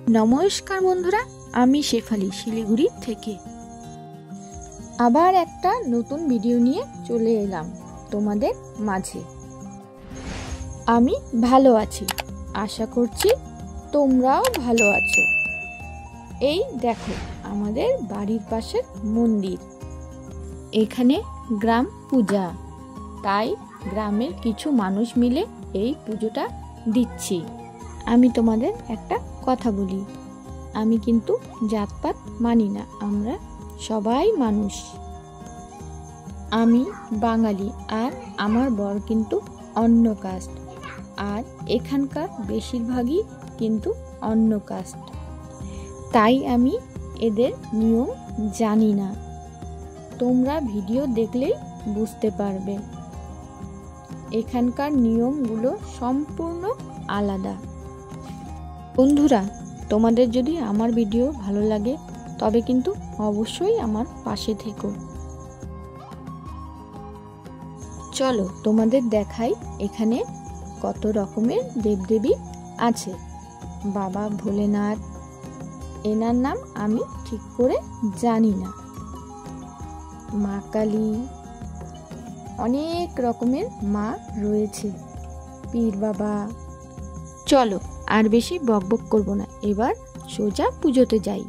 নমস্কার বন্ধুরা, আমি শেফালি শিলিগুড়ি থেকে আবার একটা নতুন ভিডিও নিয়ে চলে এলাম তোমাদের মাঝে। আমি ভালো আছি, আশা করছি তোমরাও ভালো আছো। এই দেখো আমাদের বাড়ির পাশের মন্দির, এখানে গ্রাম পূজা, তাই গ্রামের কিছু মানুষ মিলে এই পুজোটা দিচ্ছি। আমি তোমাদের একটা কথা বলি, আমি কিন্তু জাতপাত মানি না, আমরা সবাই মানুষ। আমি বাঙালি আর আমার বর কিন্তু অন্য কাস্ট, আর এখানকার বেশিরভাগই কিন্তু অন্য কাস্ট, তাই আমি এদের নিয়ম জানি না। তোমরা ভিডিও দেখলেই বুঝতে পারবে, এখানকার নিয়মগুলো সম্পূর্ণ আলাদা। বন্ধুরা, তোমাদের যদি আমার ভিডিও ভালো লাগে তবে কিন্তু অবশ্যই আমার পাশে থেকো। চলো তোমাদের দেখাই এখানে কত রকমের দেবদেবী আছে। বাবা ভোলেনাথ, এনার নাম আমি ঠিক করে জানি না, মা কালী, অনেক রকমের মা রয়েছে, পীর বাবা। চলো আর বেশি বকবক করব না, এবার সোজা পুজোতে যাই।